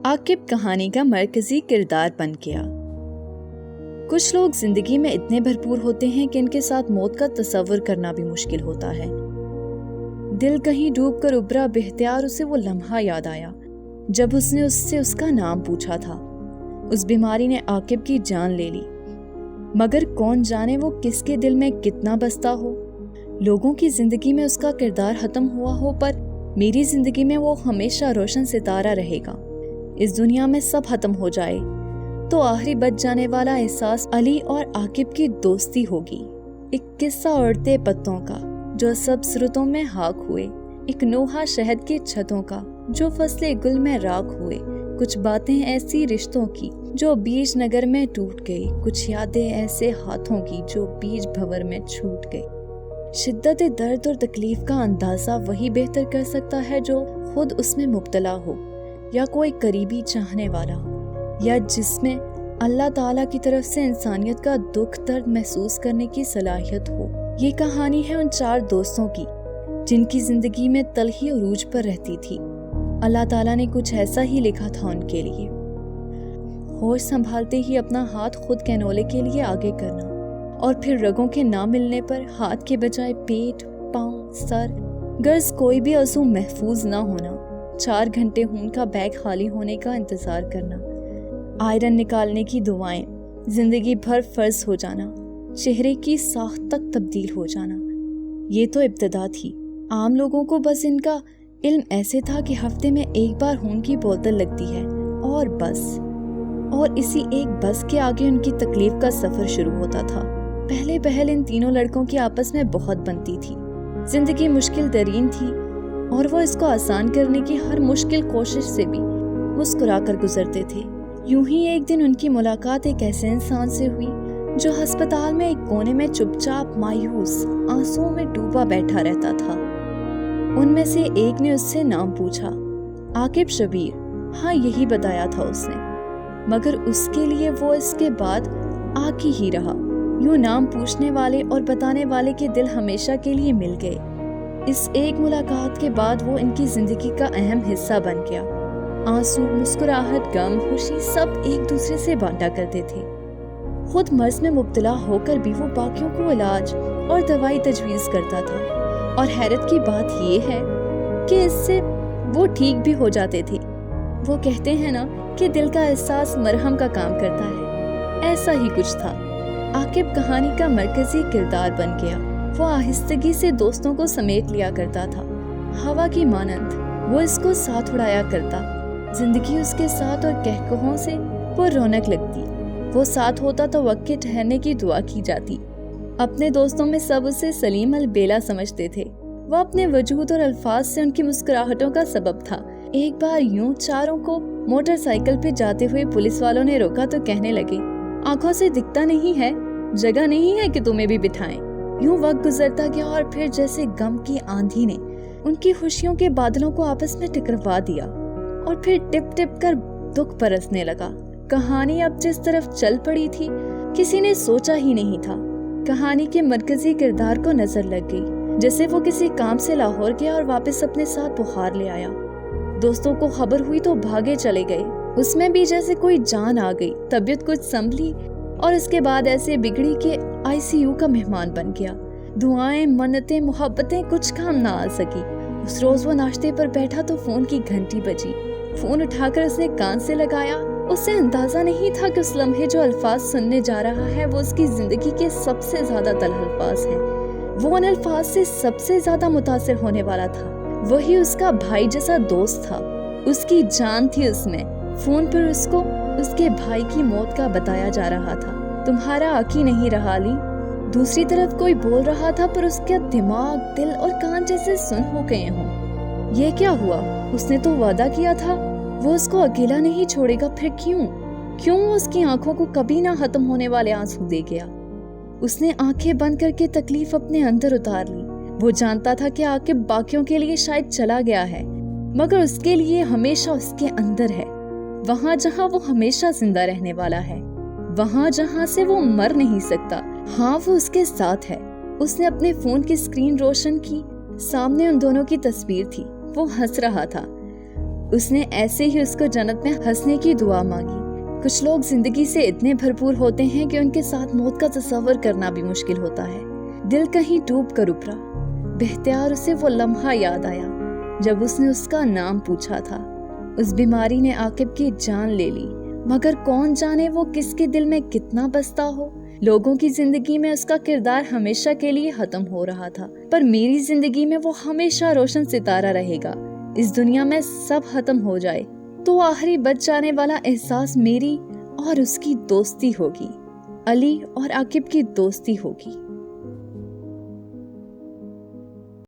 عاقب کہانی کا مرکزی کردار بن گیا۔ کچھ لوگ زندگی میں اتنے بھرپور ہوتے ہیں کہ ان کے ساتھ موت کا تصور کرنا بھی مشکل ہوتا ہے۔ دل کہیں ڈوب کر ابھرا بہتیار اسے وہ لمحہ یاد آیا جب اس نے اس سے اس کا نام پوچھا تھا۔ اس بیماری نے عاقب کی جان لے لی، مگر کون جانے وہ کس کے دل میں کتنا بستا ہو۔ لوگوں کی زندگی میں اس کا کردار ختم ہوا ہو، پر میری زندگی میں وہ ہمیشہ روشن ستارہ رہے گا۔ اس دنیا میں سب ختم ہو جائے تو آخری بچ جانے والا احساس علی اور عاقب کی دوستی ہوگی۔ ایک قصہ اڑتے پتوں کا جو سبز رتوں میں خاک ہوئے، ایک نوحہ شہد کے چھتوں کا جو فصل گل میں راکھ ہوئے، کچھ باتیں ایسی رشتوں کی جو بیج نگر میں ٹوٹ گئی، کچھ یادیں ایسے ہاتھوں کی جو بیج بھور میں چھوٹ گئی۔ شدت درد اور تکلیف کا اندازہ وہی بہتر کر سکتا ہے جو خود اس میں مبتلا ہو، یا کوئی قریبی چاہنے والا، یا جس میں اللہ تعالیٰ کی طرف سے انسانیت کا دکھ درد محسوس کرنے کی صلاحیت ہو۔ یہ کہانی ہے ان 4 دوستوں کی جن کی زندگی میں تلخی عروج پر رہتی تھی۔ اللہ تعالیٰ نے کچھ ایسا ہی لکھا تھا ان کے لیے۔ ہوش سنبھالتے ہی اپنا ہاتھ خود کینولے کے لیے آگے کرنا، اور پھر رگوں کے نہ ملنے پر ہاتھ کے بجائے پیٹ، پاؤں، سر، غرض کوئی بھی عضو محفوظ نہ ہونا، 4 گھنٹے خون کا بیگ خالی ہونے کا انتظار کرنا، آئرن نکالنے کی دعائیں، زندگی بھر فرض ہو جانا، چہرے کی ساخت تک تبدیل ہو جانا۔ یہ تو ابتدا تھی۔ عام لوگوں کو بس ان کا علم ایسے تھا کہ ہفتے میں 1 بار خون کی بوتل لگتی ہے، اور بس، اور اسی ایک بس کے آگے ان کی تکلیف کا سفر شروع ہوتا تھا۔ پہلے ان تینوں لڑکوں کی آپس میں بہت بنتی تھی۔ زندگی مشکل ترین تھی، اور وہ اس کو آسان کرنے کی ہر مشکل کوشش سے بھی مسکرا کر گزرتے تھے۔ یوں ہی ایک دن ان کی ملاقات ایک ایسے انسان سے ہوئی جو ہسپتال میں ایک کونے میں چپ چاپ، مایوس، آنسوؤں میں ڈوبا بیٹھا رہتا تھا۔ ان میں سے ایک نے اس سے نام پوچھا۔ عاقب شبیر، ہاں یہی بتایا تھا اس نے، مگر اس کے لیے وہ اس کے بعد آقی ہی رہا۔ یوں نام پوچھنے والے اور بتانے والے کے دل ہمیشہ کے لیے مل گئے۔ اس ایک ملاقات کے بعد وہ ان کی زندگی کا اہم حصہ بن گیا۔ آنسو، مسکراہٹ، غم، خوشی سب ایک دوسرے سے بانٹا کرتے تھے۔ خود مرض میں مبتلا ہو کر بھی وہ باقیوں کو علاج اور دوائی تجویز کرتا تھا، اور حیرت کی بات یہ ہے کہ اس سے وہ ٹھیک بھی ہو جاتے تھے۔ وہ کہتے ہیں نا کہ دل کا احساس مرہم کا کام کرتا ہے، ایسا ہی کچھ تھا۔ عاقب کہانی کا مرکزی کردار بن گیا۔ وہ آہستگی سے دوستوں کو سمیٹ لیا کرتا تھا، ہوا کی مانند وہ اس کو ساتھ اڑایا کرتا۔ زندگی اس کے ساتھ اور کہکہوں سے پر رونق لگتی۔ وہ ساتھ ہوتا تو وقت کے ٹھہرنے کی دعا کی جاتی۔ اپنے دوستوں میں سب اسے سلیم البیلا سمجھتے تھے۔ وہ اپنے وجود اور الفاظ سے ان کی مسکراہٹوں کا سبب تھا۔ ایک بار یوں 4 کو موٹر سائیکل پہ جاتے ہوئے پولیس والوں نے روکا تو کہنے لگے، آنکھوں سے دکھتا نہیں ہے، جگہ نہیں ہے کہ تمہیں بھی بٹھائیں۔ یوں وقت گزرتا گیا، اور پھر جیسے غم کی آندھی نے ان کی خوشیوں کے بادلوں کو آپس میں ٹکروا دیا، اور پھر ٹپ ٹپ کر دکھ برسنے لگا۔ کہانی اب جس طرف چل پڑی تھی کسی نے سوچا ہی نہیں تھا۔ کہانی کے مرکزی کردار کو نظر لگ گئی، جیسے وہ کسی کام سے لاہور گیا اور واپس اپنے ساتھ بخار لے آیا۔ دوستوں کو خبر ہوئی تو بھاگے چلے گئے۔ اس میں بھی جیسے کوئی جان آ گئی، طبیعت کچھ سنبھلی، اور اس کے بعد ایسے بگڑی کہ ICU کا مہمان بن گیا۔ دعائیں، منتیں، محبتیں کچھ کام نہ آ سکی۔ اس روز وہ ناشتے پر بیٹھا تو فون کی گھنٹی بجی۔ فون اٹھا کر اس نے کان سے لگایا۔ اسے اندازہ نہیں تھا کہ اس لمحے جو الفاظ سننے جا رہا ہے وہ اس کی زندگی کے سب سے زیادہ تلخ الفاظ ہیں۔ وہ ان الفاظ سے سب سے زیادہ متاثر ہونے والا تھا۔ وہی اس کا بھائی جیسا دوست تھا، اس کی جان تھی اس میں۔ فون پر اس کو اس کے بھائی کی موت کا بتایا جا رہا تھا۔ تمہارا عقی نہیں رہا علی۔ دوسری طرف کوئی بول رہا تھا، پر اس کا دماغ، دل اور کان جیسے سن ہو گئے ہوں۔ یہ کیا ہوا؟ اس نے تو وعدہ کیا تھا وہ اس کو اکیلا نہیں چھوڑے گا، پھر کیوں اس کی آنکھوں کو کبھی نہ ختم ہونے والے آنسو دے گیا؟ اس نے آنکھیں بند کر کے تکلیف اپنے اندر اتار لی۔ وہ جانتا تھا کہ عاقب باقیوں کے لیے شاید چلا گیا ہے، مگر اس کے لیے ہمیشہ اس کے اندر ہے، وہاں جہاں وہ ہمیشہ زندہ رہنے والا ہے، وہاں جہاں سے وہ مر نہیں سکتا۔ ہاں، وہ اس کے ساتھ ہے۔ اس نے اپنے فون کی اسکرین روشن کی۔ سامنے ان دونوں کی تصویر تھی۔ وہ ہنس رہا تھا۔ اس نے ایسے ہی اس کو جنت میں ہنسنے کی دعا مانگی۔ کچھ لوگ زندگی سے اتنے بھرپور ہوتے ہیں کہ ان کے ساتھ موت کا تصور کرنا بھی مشکل ہوتا ہے۔ دل کہیں ڈوب کر ابھرا، بہتیار اسے وہ لمحہ یاد آیا جب اس نے اس کا نام پوچھا تھا۔ اس بیماری نے عاقب کی جان لے لی، مگر کون جانے وہ کس کے دل میں کتنا بستا ہو۔ لوگوں کی زندگی میں اس کا کردار ہمیشہ کے لیے ختم ہو رہا تھا، پر میری زندگی میں وہ ہمیشہ روشن ستارہ رہے گا۔ اس دنیا میں سب ختم ہو جائے تو آخری بچ جانے والا احساس میری اور اس کی دوستی ہوگی، علی اور عاقب کی دوستی ہوگی۔